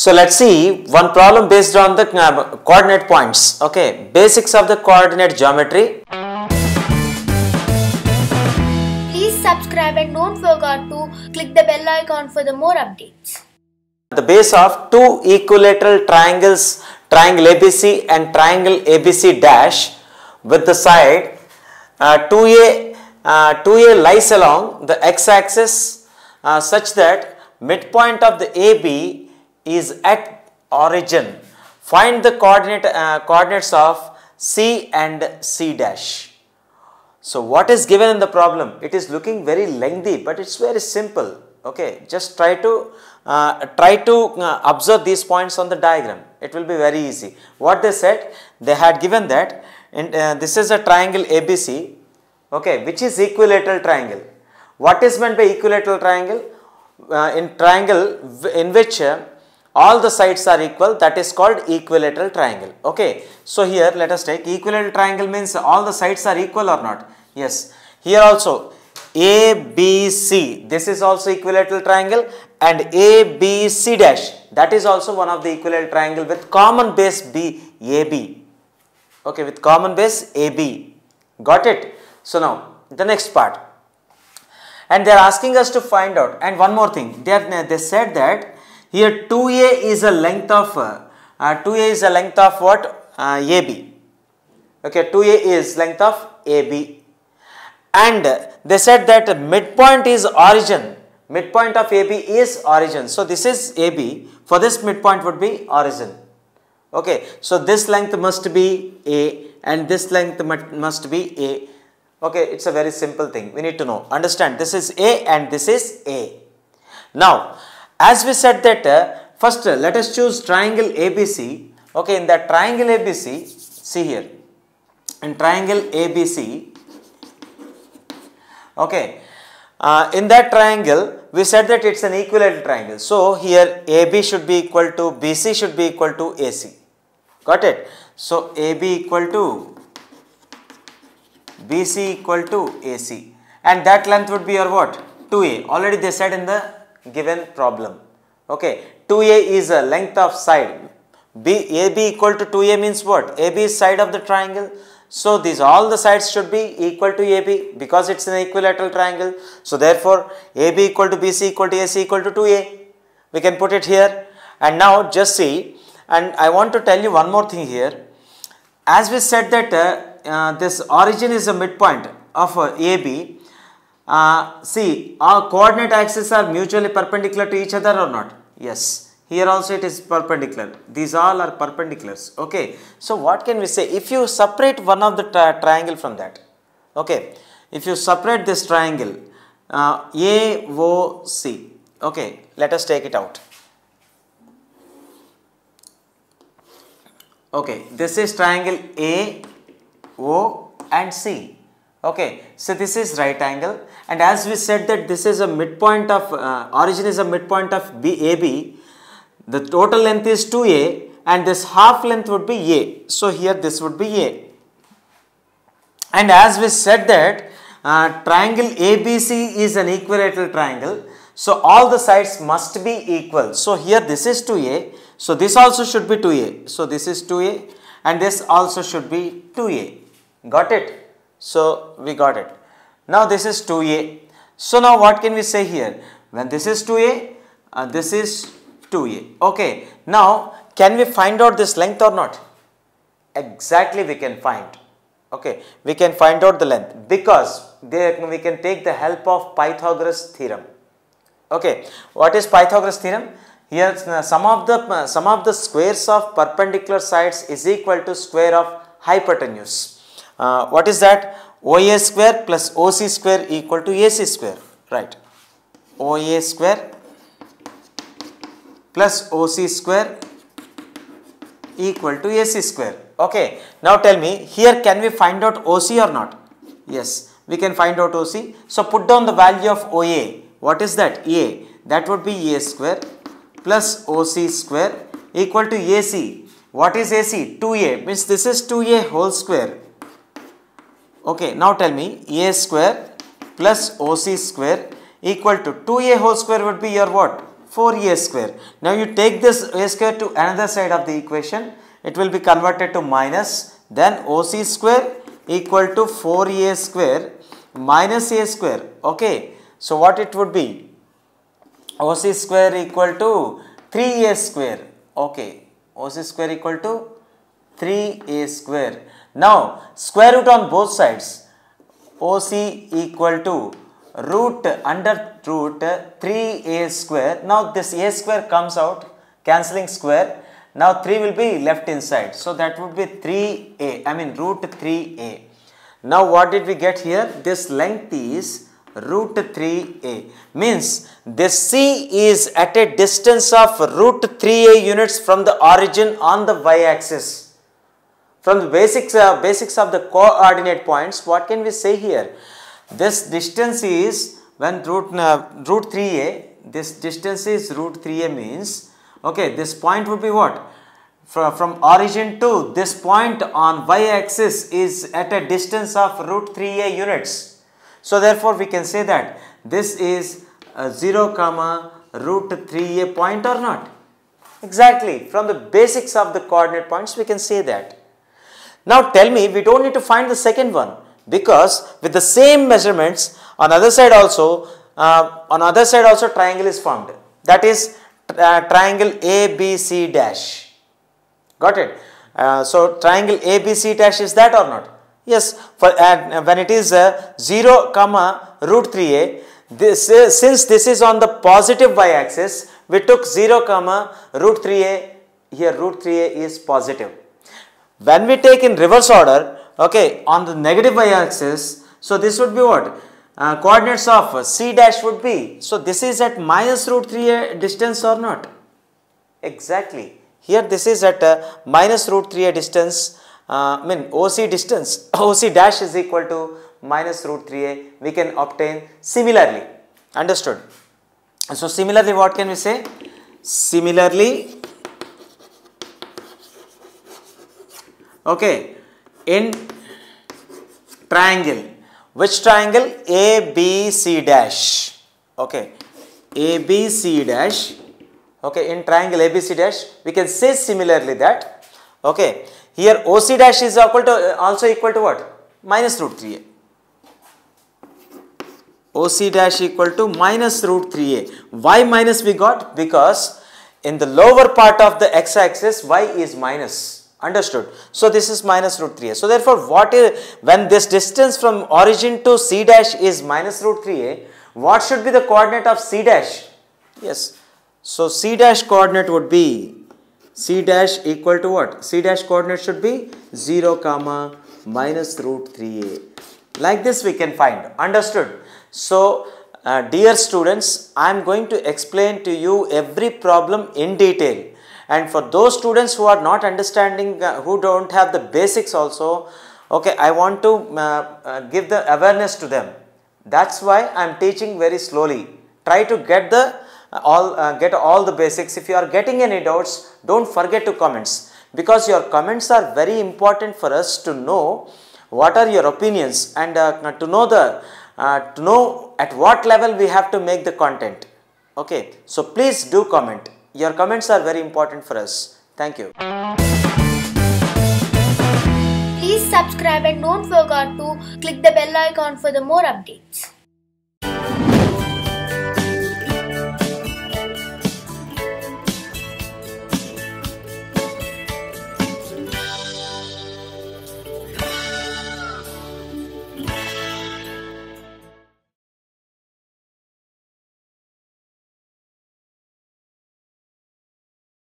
So let's see one problem based on the coordinate points. Okay, basics of the coordinate geometry. Please subscribe and don't forget to click the bell icon for the more updates. The base of two equilateral triangles, triangle ABC and triangle ABC dash, with the side 2A lies along the x-axis such that midpoint of the AB is at origin. Find the coordinates of C and C dash. So what is given in the problem? It is looking very lengthy, but it's very simple. Okay, just try to observe these points on the diagram. It will be very easy. What they said, they had given that this is a triangle ABC, okay, which is equilateral triangle. What is meant by equilateral triangle? In triangle in which all the sides are equal, that is called equilateral triangle. Okay, so here let us take equilateral triangle means all the sides are equal or not? Yes. Here also ABC, this is also equilateral triangle, and ABC dash, that is also one of the equilateral triangle with common base AB. Okay, with common base AB. Got it? So now the next part, and they are asking us to find out. And one more thing, they said that here 2A is a length of what? AB. Okay, 2A is length of AB. And they said that midpoint is origin. Midpoint of AB is origin. So this is AB. For this midpoint would be origin. Okay, so this length must be A and this length must be A. Okay, it's a very simple thing. We need to know. Understand, this is A and this is A. Now, as we said that first let us choose triangle ABC. Okay, in that triangle ABC, see here, in triangle ABC, okay, in that triangle we said that it's an equilateral triangle. So here AB should be equal to BC should be equal to AC. Got it? So AB equal to BC equal to AC, and that length would be your what? 2A. Already they said in the given problem. Okay, 2A is a length of side. AB equal to 2A means what? AB is side of the triangle. So these all the sides should be equal to AB because it's an equilateral triangle. So therefore AB equal to BC equal to AC equal to 2A. We can put it here. And now just see, and I want to tell you one more thing here. As we said that this origin is a midpoint of AB. See, our coordinate axes are mutually perpendicular to each other or not? Yes. Here also it is perpendicular. These all are perpendiculars. Okay. So what can we say? If you separate one of the triangle from that, okay, if you separate this triangle AOC, okay, let us take it out. Okay, this is triangle AO and C. Okay, so this is right angle, and as we said that this is a midpoint of origin is a midpoint of AB. The total length is 2A and this half length would be A. So here this would be A. And as we said that triangle ABC is an equilateral triangle. So all the sides must be equal. So here this is 2A. So this also should be 2A. So this is 2A and this also should be 2A. Got it? So we got it. Now this is 2A. So now what can we say here? When this is 2A, this is 2A. Okay. Now can we find out this length or not? Exactly, we can find. Okay. We can find out the length because we can take the help of Pythagoras theorem. Okay. What is Pythagoras theorem? Here sum of the squares of perpendicular sides is equal to square of hypotenuse. What is that? OA square plus OC square equal to AC square. Right. OA square plus OC square equal to AC square. Okay. Now tell me, here can we find out OC or not? Yes, we can find out OC. So put down the value of OA. What is that? A. That would be A square plus OC square equal to AC. What is AC? 2A. Means this is 2A whole square. Okay. Now tell me, A square plus OC square equal to 2A whole square would be your what? 4a square. Now you take this a square to another side of the equation, it will be converted to minus, then OC square equal to 4a square minus a square. Okay, so what it would be? OC square equal to 3a square. Okay, OC square equal to 3a square. Now square root on both sides. OC equal to root under root 3a square. Now this a square comes out, cancelling square. Now 3 will be left inside. So that would be 3a, I mean root 3a. Now what did we get here? This length is root 3a. Means this C is at a distance of root 3a units from the origin on the y-axis. From the basics of the coordinate points, what can we say here? This distance is, when root 3a, this distance is root 3a means, okay, this point would be what? From origin to this point on y-axis is at a distance of root 3a units. So therefore we can say that this is 0 comma root 3a point or not? Exactly, from the basics of the coordinate points we can say that. Now tell me, we don't need to find the second one, because with the same measurements on other side also triangle is formed. That is triangle ABC dash. Got it? So triangle ABC dash is that or not? Yes. For when it is 0 comma root 3a, since this is on the positive y-axis, we took 0 comma root 3a. Here root 3a is positive. When we take in reverse order, okay, on the negative y-axis, so this would be what? Coordinates of C dash would be, so this is at minus root 3a distance or not? Exactly. Here this is at minus root 3a distance, OC distance, OC dash is equal to minus root 3a, we can obtain similarly. Understood? So similarly what can we say? Similarly, okay, in triangle, which triangle? ABC dash. Okay, ABC dash. Okay, in triangle ABC dash, we can say similarly that, okay, here OC dash is also equal to what? Minus root 3a. OC dash equal to minus root 3a. Why minus we got? Because in the lower part of the x-axis, y is minus. Understood? So this is minus root 3a. So therefore, when this distance from origin to C dash is minus root 3a, what should be the coordinate of C dash? Yes. So C dash coordinate would be, C dash equal to what? C dash coordinate should be 0 comma minus root 3a. Like this we can find. Understood? So dear students, I am going to explain to you every problem in detail. And for those students who are not understanding, who don't have the basics also, okay, I want to give the awareness to them. That's why I am teaching very slowly. Try to get all the basics. If you are getting any doubts, don't forget to comments, because your comments are very important for us to know what are your opinions, and to know at what level we have to make the content. Okay, so please do comment. Your comments are very important for us. Thank you. Please subscribe and don't forget to click the bell icon for the more updates.